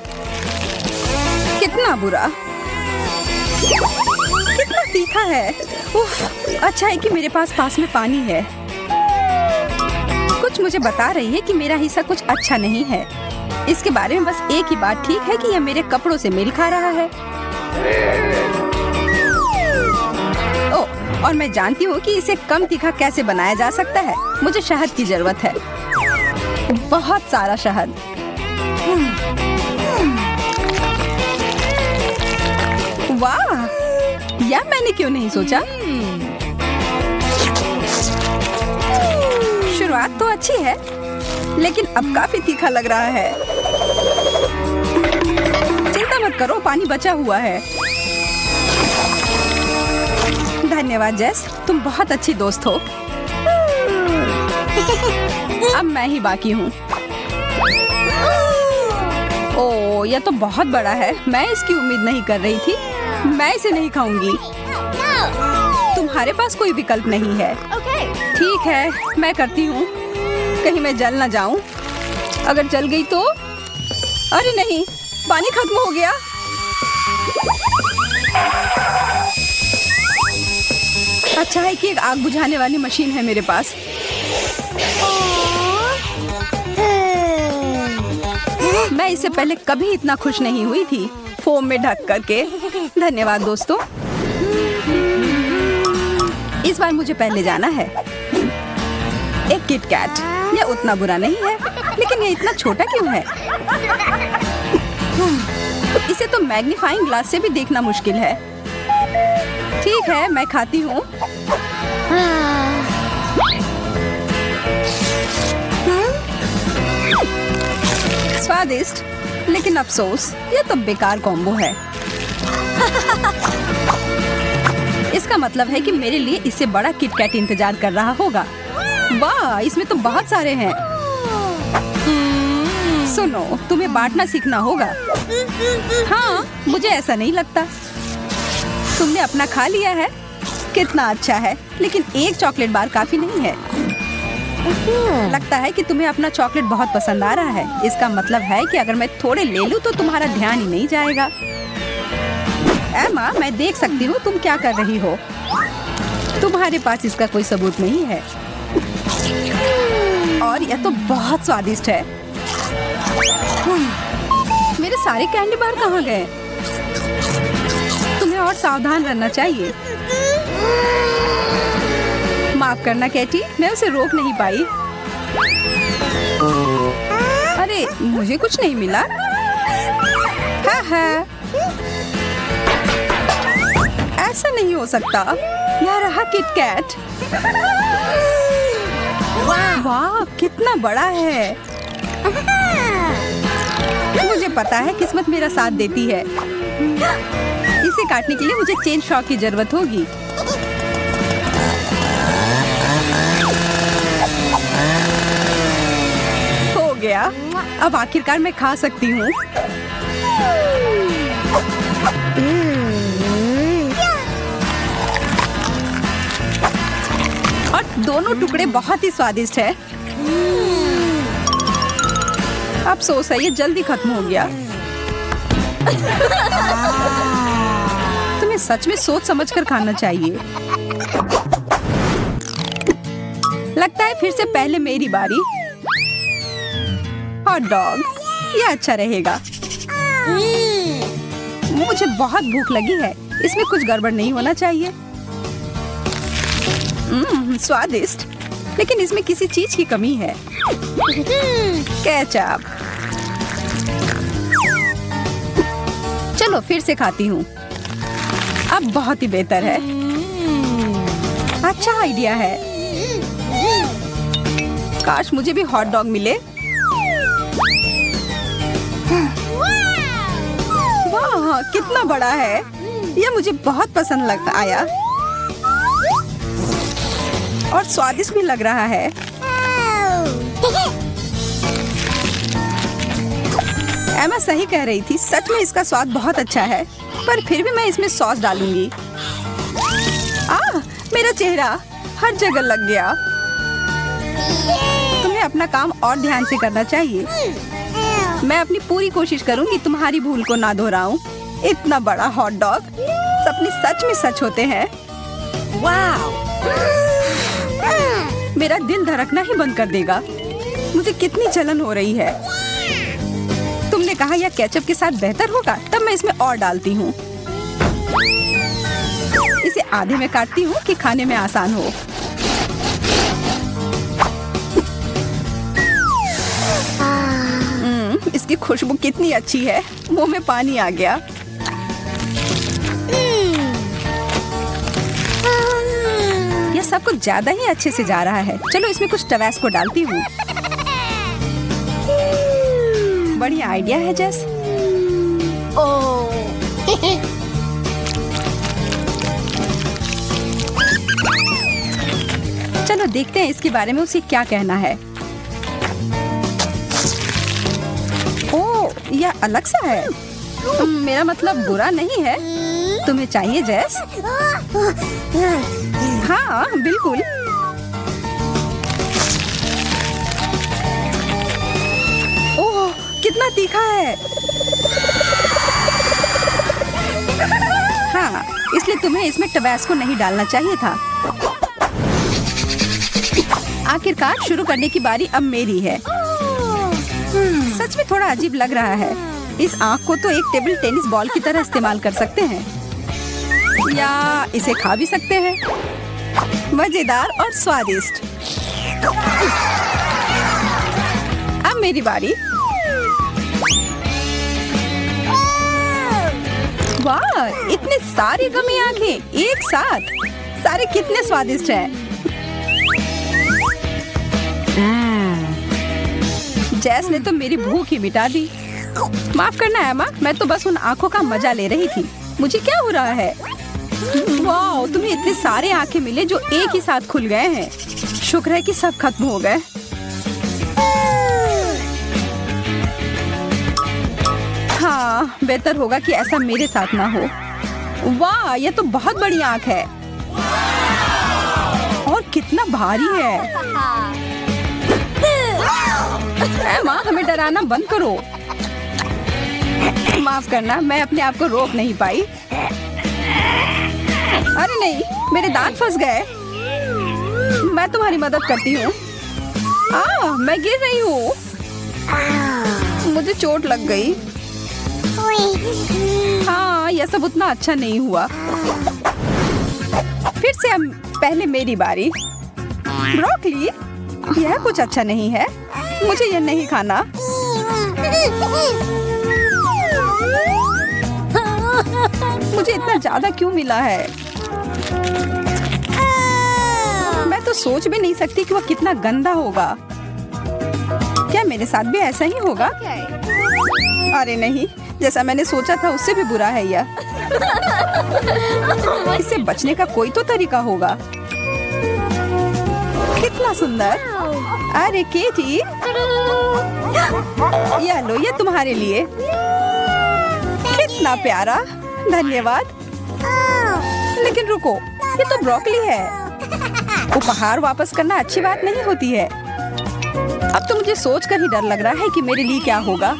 कितना बुरा, कितना तीखा है। उफ, अच्छा है कि मेरे पास में पानी है। कुछ मुझे बता रही है कि मेरा हिस्सा कुछ अच्छा नहीं है। इसके बारे में बस एक ही बात ठीक है कि यह मेरे कपड़ों से मेल खा रहा है। ओह, और मैं जानती हूँ कि इसे कम तीखा कैसे बनाया जा सकता है। मुझे शहद की जरूरत है, बहुत सारा शहद। वाह, यह मैंने क्यों नहीं सोचा। शुरुआत तो अच्छी है, लेकिन अब काफी तीखा लग रहा है। चिंता मत करो, पानी बचा हुआ है। धन्यवाद जेस, तुम बहुत अच्छी दोस्त हो। अब मैं ही बाकी हूँ। ओह, यह तो बहुत बड़ा है। मैं इसकी उम्मीद नहीं कर रही थी। मैं इसे नहीं खाऊंगी। तुम्हारे पास कोई विकल्प नहीं है। ठीक है, मैं करती हूँ। कहीं मैं जल ना जाऊं। अगर जल गई तो? अरे नहीं, पानी खत्म हो गया। अच्छा है कि एक आग बुझाने वाली मशीन है मेरे पास। मैं इससे पहले कभी इतना खुश नहीं हुई थी, फोम में ढक करके। धन्यवाद दोस्तों। इस बार मुझे पहले जाना है। एक किट कैट, यह उतना बुरा नहीं है, लेकिन यह इतना छोटा क्यों है? इसे तो मैग्नीफाइंग ग्लास से भी देखना मुश्किल है। ठीक है, मैं खाती हूँ। स्वादिष्ट, लेकिन अफसोस, यह तो बेकार कॉम्बो है। इसका मतलब है कि मेरे लिए इससे बड़ा किटकैट इंतजार कर रहा होगा। वाह, इसमें तो बहुत सारे हैं। सुनो, तुम्हें बांटना सीखना होगा। हाँ, मुझे ऐसा नहीं लगता। तुमने अपना खा लिया है। कितना अच्छा है, लेकिन एक चॉकलेट बार काफी नहीं है। लगता है कि तुम्हें अपना चॉकलेट बहुत पसंद आ रहा है। इसका मतलब है कि अगर मैं थोड़े ले लूं तो तुम्हारा ध्यान ही नहीं जाएगा। एमा, मैं देख सकती हूँ तुम क्या कर रही हो। तुम्हारे पास इसका कोई सबूत नहीं है। और यह तो बहुत स्वादिष्ट है। मेरे सारे कैंडी बार कहाँ गए? तुम्हें और सावधान रहना चाहिए। माफ करना कैटी, मैं उसे रोक नहीं पाई। अरे, मुझे कुछ नहीं मिला। हाँ। ऐसा नहीं हो सकता। यह रहा किटकैट। वाह, कितना बड़ा है। मुझे पता है किस्मत मेरा साथ देती है। इसे काटने के लिए मुझे चेन शॉक की जरूरत होगी। हो गया। अब आखिरकार मैं खा सकती हूँ। और दोनों टुकड़े बहुत ही स्वादिष्ट है। अफसोस है, ये जल्दी खत्म हो गया। तुम्हें सच में सोच समझकर खाना चाहिए। लगता है फिर से पहले मेरी बारी। हॉट डॉग, ये अच्छा रहेगा। मुझे बहुत भूख लगी है। इसमें कुछ गड़बड़ नहीं होना चाहिए। स्वादिष्ट, लेकिन इसमें किसी चीज की कमी है। केचप। चलो फिर से खाती हूँ। अब बहुत ही बेहतर है। अच्छा आइडिया है। काश मुझे भी हॉट डॉग मिले। वाह, कितना बड़ा है। यह मुझे बहुत पसंद आया। और स्वादिष्ट भी लग रहा है। एमा सही कह रही थी, सच में इसका स्वाद बहुत अच्छा है, पर फिर भी मैं इसमें सॉस डालूंगी। मेरा चेहरा हर जगह लग गया। तुम्हें अपना काम और ध्यान से करना चाहिए। मैं अपनी पूरी कोशिश करूंगी तुम्हारी भूल को ना दोहराऊं। इतना बड़ा हॉट डॉग, सपने सच में सच होते हैं। वाह! मेरा दिल धड़कना ही बंद कर देगा। मुझे कितनी जलन हो रही है। तुमने कहा यह केचप के साथ बेहतर होगा, तब मैं इसमें और डालती हूँ। इसे आधे में काटती हूँ कि खाने में आसान हो। इसकी खुशबू कितनी अच्छी है, मुंह में पानी आ गया। यह सब कुछ ज्यादा ही अच्छे से जा रहा है। चलो इसमें कुछ टबैस्को डालती हूँ। बढ़िया आइडिया है जेस। चलो देखते हैं इसके बारे में उसे क्या कहना है। ओह, यह अलग सा है। मेरा मतलब बुरा नहीं है। तुम्हें चाहिए जेस? हाँ बिल्कुल। ओह, कितना तीखा है। हाँ, इसलिए तुम्हें इसमें टबैस्को नहीं डालना चाहिए था। आखिरकार शुरू करने की बारी अब मेरी है। सच में थोड़ा अजीब लग रहा है। इस आँख को तो एक टेबल टेनिस बॉल की तरह इस्तेमाल कर सकते हैं, या इसे खा भी सकते हैं। मजेदार और स्वादिष्ट। अब मेरी बारी। वाह, इतने सारी गमी आंखें एक साथ। सारे कितने स्वादिष्ट हैं। जैस ने तो मेरी भूख ही मिटा दी। माफ करना एमा, मैं तो बस उन आंखों का मजा ले रही थी। मुझे क्या हो रहा है? वाह, तुम्हें इतने सारे आंखें मिले जो एक ही साथ खुल गए हैं। शुक्र है कि सब खत्म हो गए। हाँ, बेहतर होगा कि ऐसा मेरे साथ ना हो। वाह, यह तो बहुत बड़ी आंख है और कितना भारी है। माँ, हमें डराना बंद करो। माफ करना, मैं अपने आप को रोक नहीं पाई। अरे नहीं, मेरे दांत फंस गए। मैं तुम्हारी मदद करती हूँ। मैं गिर रही हूँ। मुझे चोट लग गई। हाँ, यह सब उतना अच्छा नहीं हुआ। फिर से अब पहले मेरी बारी। ब्रोकली, यह कुछ अच्छा नहीं है। मुझे यह नहीं खाना। मुझे इतना ज्यादा क्यों मिला है? मैं तो सोच भी नहीं सकती कि वह कितना गंदा होगा। क्या मेरे साथ भी ऐसा ही होगा? अरे नहीं, जैसा मैंने सोचा था उससे भी बुरा है यह। इससे बचने का कोई तो तरीका होगा। कितना सुंदर। अरे केटी, यह लो, ये तुम्हारे लिए। कितना प्यारा, धन्यवाद। लेकिन रुको, ये तो ब्रोकली है। उपहार वापस करना अच्छी बात नहीं होती है। अब तो मुझे सोचकर ही डर लग रहा है कि मेरे लिए क्या होगा।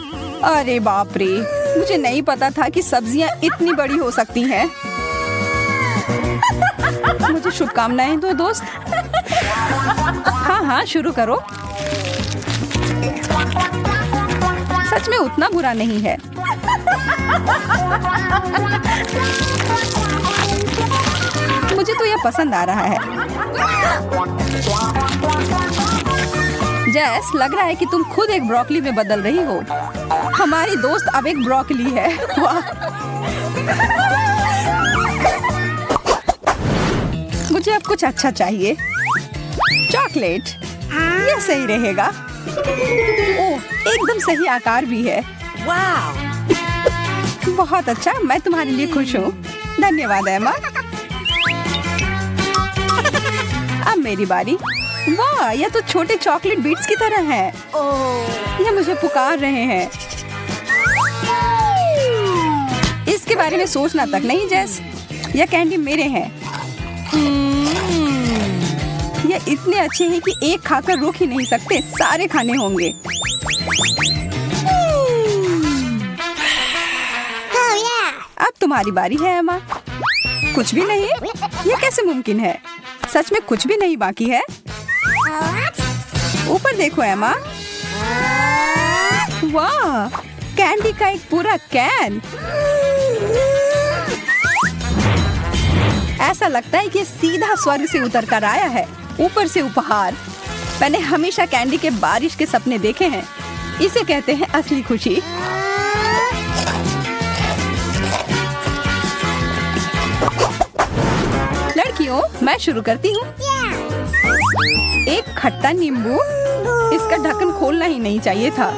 अरे बाप रे, मुझे नहीं पता था कि सब्जियां इतनी बड़ी हो सकती हैं। मुझे शुभकामनाएं दो दोस्त। हाँ, शुरू करो। सच में उतना बुरा नहीं है। मुझे तो यह पसंद आ रहा है। जैस, लग रहा है कि तुम खुद एक ब्रोकली में बदल रही हो। हमारी दोस्त अब एक ब्रोकली है। वाह! मुझे अब कुछ अच्छा चाहिए। चॉकलेट, यह सही रहेगा। ओह, एकदम सही आकार भी है। वाह! बहुत अच्छा, मैं तुम्हारे लिए खुश हूँ। धन्यवाद एमा। अब मेरी बारी। वाह, यह तो छोटे चॉकलेट बीट्स की तरह है। यह मुझे पुकार रहे हैं। बारे में सोचना तक नहीं जेस। यह कैंडी मेरे हैं। ये इतने अच्छे हैं कि एक खाकर रुक ही नहीं सकते, सारे खाने होंगे। अब तुम्हारी बारी है एमा। कुछ भी नहीं? ये कैसे मुमकिन है? सच में कुछ भी नहीं बाकी है? ऊपर देखो एमा। वाह, कैंडी का एक पूरा कैन। ऐसा लगता है कि सीधा स्वर्ग से उतर कर आया है। ऊपर से उपहार। मैंने हमेशा कैंडी के बारिश के सपने देखे हैं। इसे कहते हैं असली खुशी। लड़कियों, मैं शुरू करती हूँ। एक खट्टा नींबू। इसका ढक्कन खोलना ही नहीं चाहिए था।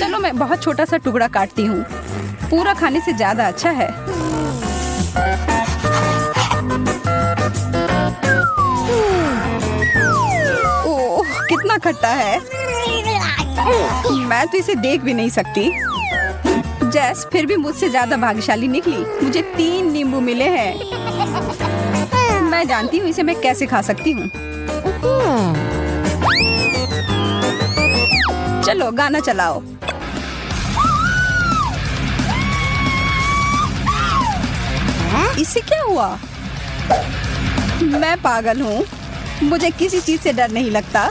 चलो मैं बहुत छोटा सा टुकड़ा काटती हूँ। पूरा खाने से ज्यादा अच्छा है। ओह, कितना खट्टा है। मैं तो इसे देख भी नहीं सकती। जेस फिर भी मुझसे ज्यादा भाग्यशाली निकली। मुझे 3 नींबू मिले हैं। मैं जानती हूँ इसे मैं कैसे खा सकती हूँ। चलो गाना चलाओ। इससे क्या हुआ? मैं पागल हूँ। मुझे किसी चीज से डर नहीं लगता।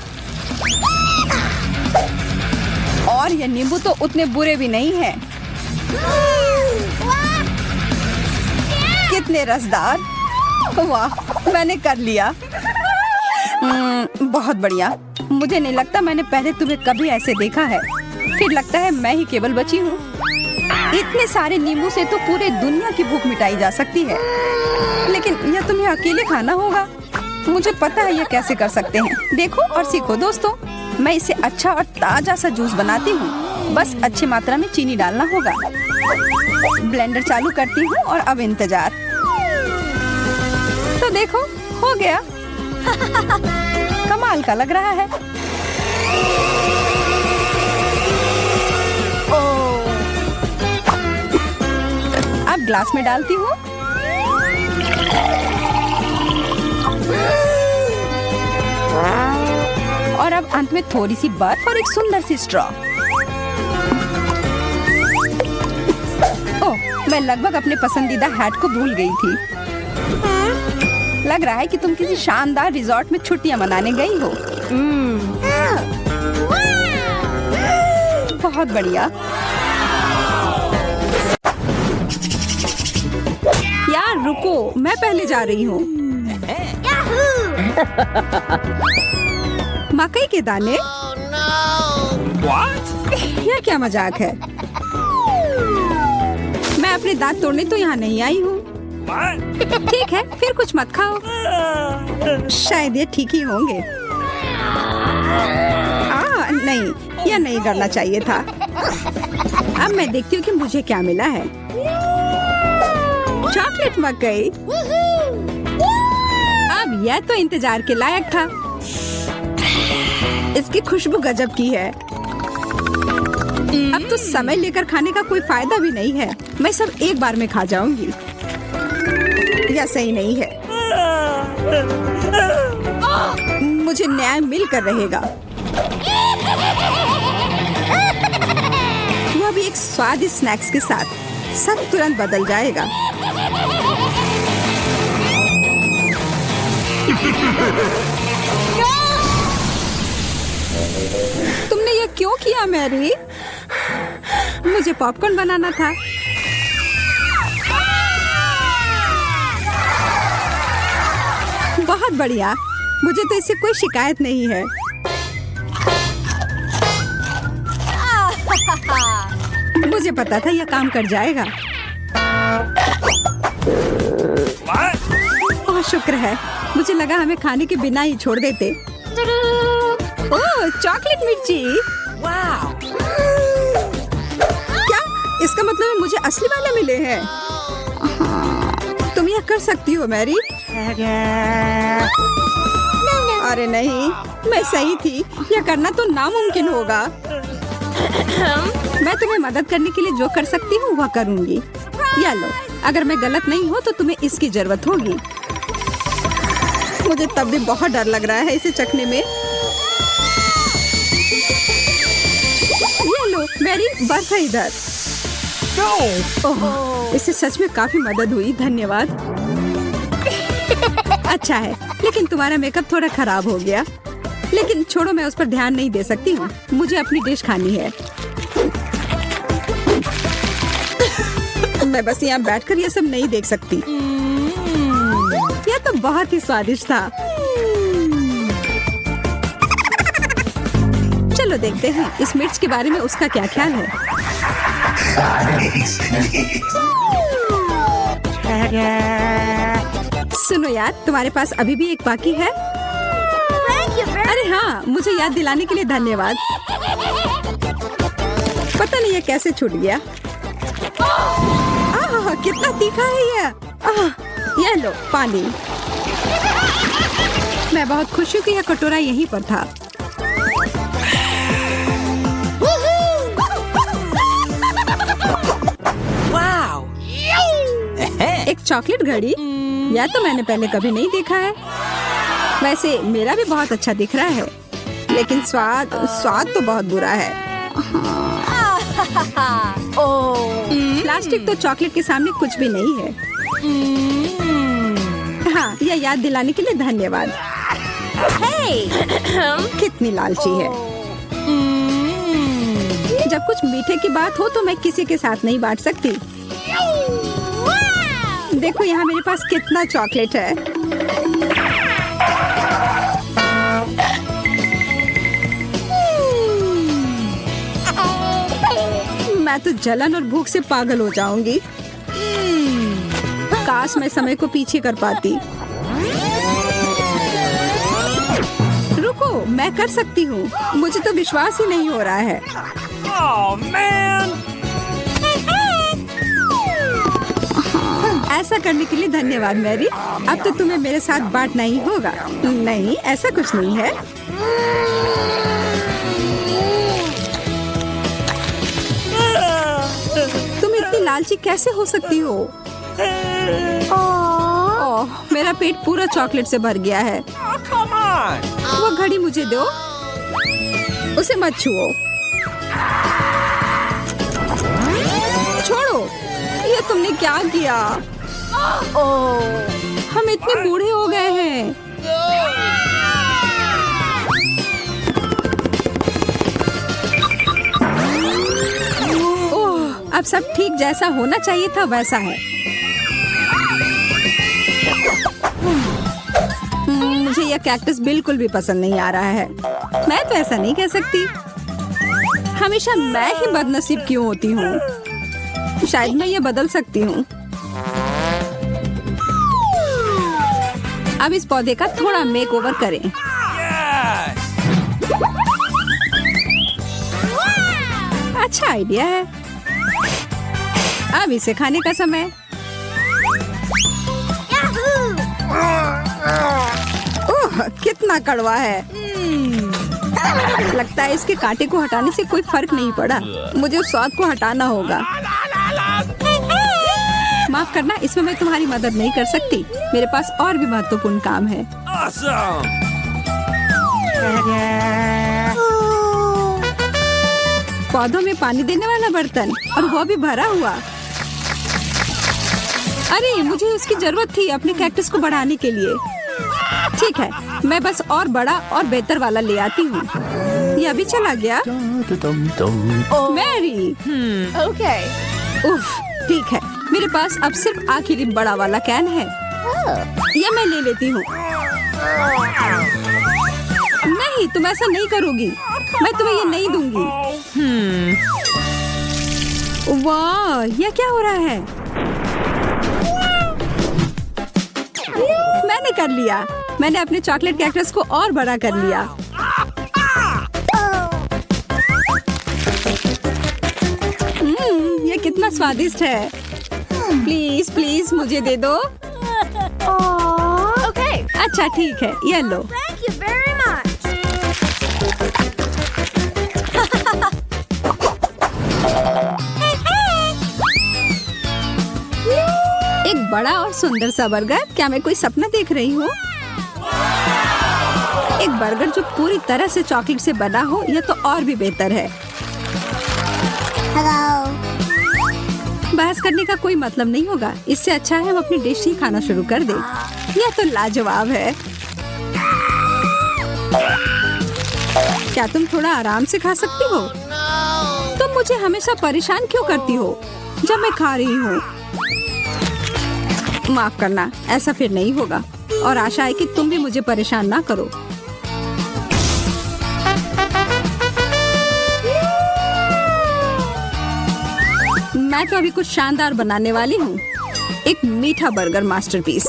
और ये नींबू तो उतने बुरे भी नहीं हैं। कितने रसदार। वाह, मैंने कर लिया। बहुत बढ़िया। मुझे नहीं लगता मैंने पहले तुम्हें कभी ऐसे देखा है। फिर लगता है मैं ही केवल बची हूँ। इतने सारे नींबू से तो पूरे दुनिया की भूख मिटाई जा सकती है, लेकिन यह तुम्हें अकेले खाना होगा। मुझे पता है यह कैसे कर सकते हैं। देखो और सीखो दोस्तों। मैं इसे अच्छा और ताजा सा जूस बनाती हूँ। बस अच्छी मात्रा में चीनी डालना होगा। ब्लेंडर चालू करती हूँ और अब इंतजार। तो देखो, हो गया। कमाल का लग रहा है। अब ग्लास में डालती हूँ। और अब अंत में थोड़ी सी बर्फ और एक सुंदर सी स्ट्रॉ। ओह, मैं लगभग अपने पसंदीदा हैट को भूल गई थी। लग रहा है कि तुम किसी शानदार रिजॉर्ट में छुट्टियां मनाने गई हो। बहुत बढ़िया। यार रुको, मैं पहले जा रही हूँ। मकई के दाने? यह क्या मजाक है? मैं अपने दांत तोड़ने तो यहाँ नहीं आई हूँ। ठीक है, फिर कुछ मत खाओ। शायद ये ठीक ही होंगे। नहीं, यह नहीं करना चाहिए था। अब मैं देखती हूँ कि मुझे क्या मिला है। चॉकलेट मकई। अब यह तो इंतजार के लायक था। इसकी खुशबू गजब की है। अब तो समय लेकर खाने का कोई फायदा भी नहीं है। मैं सब एक बार में खा जाऊंगी। यह सही नहीं है। मुझे न्याय मिलकर रहेगा। वह भी एक स्वादिष्ट स्नैक्स के साथ। सब तुरंत बदल जाएगा। तुमने ये क्यों किया मैरी? मुझे पॉपकॉर्न बनाना था। बहुत बढ़िया। मुझे तो इससे कोई शिकायत नहीं है। मुझे पता था यह काम कर जाएगा। ओह, शुक्र है। मुझे लगा हमें खाने के बिना ही छोड़ देते। ओह, चॉकलेट मिर्ची। क्या? इसका मतलब है मुझे असली वाले मिले हैं। तुम यह कर सकती हो मैरी। अरे नहीं, मैं सही थी। यह करना तो नामुमकिन होगा। मैं तुम्हें मदद करने के लिए जो कर सकती हूँ वह करूँगी। या लो, अगर मैं गलत नहीं हूँ तो तुम्हें इसकी जरूरत होगी। मुझे तब भी बहुत डर लग रहा है इसे चखने में। ये लो मैरी, बर्फ है इधर। ओह, इससे सच में काफी मदद हुई, धन्यवाद। अच्छा है, लेकिन तुम्हारा मेकअप थोड़ा खराब हो गया। लेकिन छोड़ो, मैं उस पर ध्यान नहीं दे सकती हूँ। मुझे अपनी डिश खानी है। मैं बस यहाँ बैठकर ये सब नहीं देख सकती। यह तो बहुत ही स्वादिष्ट था। चलो देखते हैं इस मिर्च के बारे में उसका क्या ख्याल है। सुनो यार, तुम्हारे पास अभी भी एक बाकी है। अरे हाँ, मुझे याद दिलाने के लिए धन्यवाद। पता नहीं ये कैसे छूट गया। कितना तीखा है ये लो पानी। मैं बहुत खुश हूँ कि यह कटोरा यहीं पर था। एक चॉकलेट घड़ी, यह तो मैंने पहले कभी नहीं देखा है। वैसे मेरा भी बहुत अच्छा दिख रहा है, लेकिन स्वाद तो बहुत बुरा है। प्लास्टिक तो चॉकलेट के सामने कुछ भी नहीं है। हाँ, यह याद दिलाने के लिए धन्यवाद। कितनी लालची है। जब कुछ मीठे की बात हो तो मैं किसी के साथ नहीं बांट सकती। देखो यहाँ मेरे पास कितना चॉकलेट है। मैं तो जलन और भूख से पागल हो जाऊंगी। काश मैं समय को पीछे कर पाती। रुको, मैं कर सकती हूँ। मुझे तो विश्वास ही नहीं हो रहा है। ऐसा करने के लिए धन्यवाद मैरी। अब तो तुम्हें मेरे साथ बांटना ही होगा। नहीं, ऐसा कुछ नहीं है। तुम इतनी लालची कैसे हो सकती हो? ओह, मेरा पेट पूरा चॉकलेट से भर गया है। वो घड़ी मुझे दो। उसे मत छुओ। छोड़ो, ये तुमने क्या किया? हम इतने बूढ़े हो गए हैं। अब सब ठीक जैसा होना चाहिए था वैसा है। मुझे यह कैक्टस बिल्कुल भी पसंद नहीं आ रहा है। मैं तो ऐसा नहीं कह सकती। हमेशा मैं ही बदनसीब क्यों होती हूँ? शायद मैं ये बदल सकती हूँ। अब इस पौधे का थोड़ा मेकओवर करें। अच्छा आइडिया है। अब इसे खाने का समय। ओह, कितना कड़वा है। लगता है इसके कांटे को हटाने से कोई फर्क नहीं पड़ा। मुझे उस स्वाद को हटाना होगा। माफ करना, इसमें मैं तुम्हारी मदद नहीं कर सकती। मेरे पास और भी महत्वपूर्ण काम है। पौधों में पानी देने वाला बर्तन, और वो भी भरा हुआ। अरे, मुझे इसकी जरूरत थी अपने कैक्टस को बढ़ाने के लिए। ठीक है, मैं बस और बड़ा और बेहतर वाला ले आती हूँ। ये अभी चला गया। Mary, Okay. उफ, ठीक है। मेरे पास अब सिर्फ आखिरी बड़ा वाला कैन है। ये मैं ले लेती हूँ। नहीं, तुम ऐसा नहीं करोगी। मैं तुम्हें ये नहीं दूंगी। वाह, ये क्या हो रहा है? मैंने कर लिया। मैंने अपने चॉकलेट कैक्टस को और बड़ा कर लिया। ये कितना स्वादिष्ट है। प्लीज प्लीज मुझे दे दो। Okay. अच्छा ठीक है, ये लो। Thank you very much. बड़ा और सुंदर सा बर्गर। क्या मैं कोई सपना देख रही हूँ? एक बर्गर जो पूरी तरह से चॉकलेट से बना हो, यह तो और भी बेहतर है। बहस करने का कोई मतलब नहीं होगा। इससे अच्छा है हम अपनी डिश ही खाना शुरू कर दें। यह तो लाजवाब है। क्या तुम थोड़ा आराम से खा सकती हो? तुम मुझे हमेशा परेशान क्यों करती हो जब मैं खा रही हूँ? माफ करना, ऐसा फिर नहीं होगा और आशा है कि तुम भी मुझे परेशान ना करो। मैं तो अभी कुछ शानदार बनाने वाली हूँ। एक मीठा बर्गर मास्टरपीस।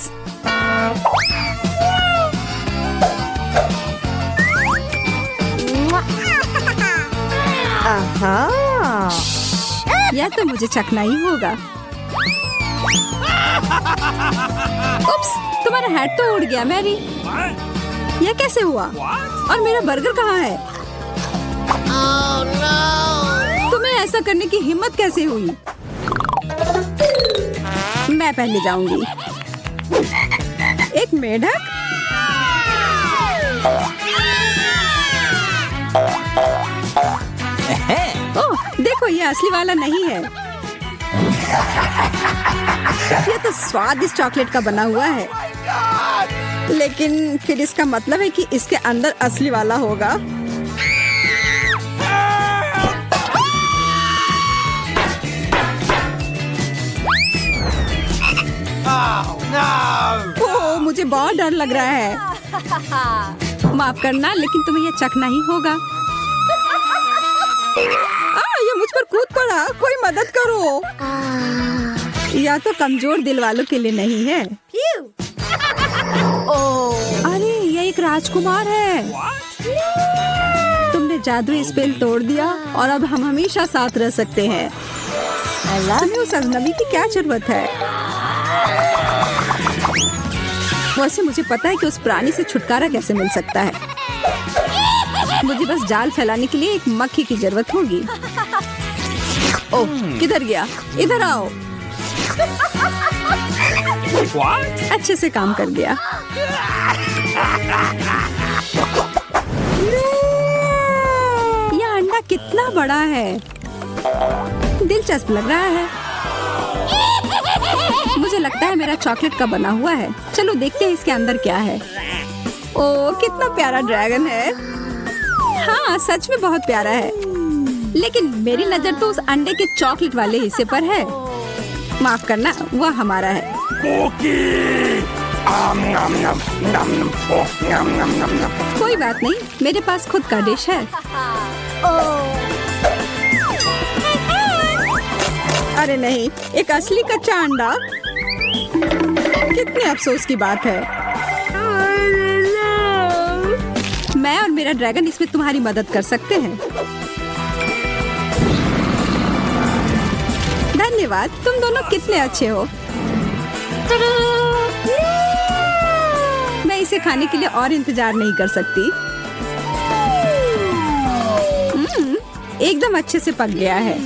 यह तो मुझे चखना ही होगा। उप्स, तुम्हारा हैट तो उड़ गया मैरी। यह कैसे हुआ? और मेरा बर्गर कहाँ है? तुम्हें ऐसा करने की हिम्मत कैसे हुई? मैं पहले जाऊंगी। एक मेढक? ओह, देखो ये असली वाला नहीं है। ये तो स्वादिष्ट चॉकलेट का बना हुआ है। लेकिन फिर इसका मतलब है कि इसके अंदर असली वाला होगा। ओह, मुझे बहुत डर लग रहा है। माफ करना, लेकिन तुम्हें यह चखना ही होगा। ये मुझ पर कूद पड़ा। कोई मदद करो। या तो कमजोर दिल वालों के लिए नहीं है। अरे ये एक राजकुमार है। तुमने जादुई स्पेल तोड़ दिया और अब हम हमेशा साथ रह सकते हैं। तुम्हें उस अजनबी की क्या जरूरत है? वैसे मुझे पता है कि उस प्राणी से छुटकारा कैसे मिल सकता है। मुझे बस जाल फैलाने के लिए एक मक्खी की जरूरत होगी। ओह, किधर गया? इधर आओ। अच्छे से काम कर गया। यह अंडा कितना बड़ा है। दिलचस्प लग रहा है। मुझे लगता है मेरा चॉकलेट का बना हुआ है। चलो देखते हैं इसके अंदर क्या है। ओह, कितना प्यारा ड्रैगन है। हाँ, सच में बहुत प्यारा है। लेकिन मेरी नजर तो उस अंडे के चॉकलेट वाले हिस्से पर है। माफ करना, वह हमारा है। कोई बात नहीं, मेरे पास खुद का डिश है। अरे नहीं, एक असली कच्चा अंडा। कितने अफसोस की बात है। मैं और मेरा ड्रैगन इसमें तुम्हारी मदद कर सकते हैं। धन्यवाद, तुम दोनों कितने अच्छे हो। मैं इसे खाने के लिए और इंतजार नहीं कर सकती। एकदम अच्छे से पक गया है।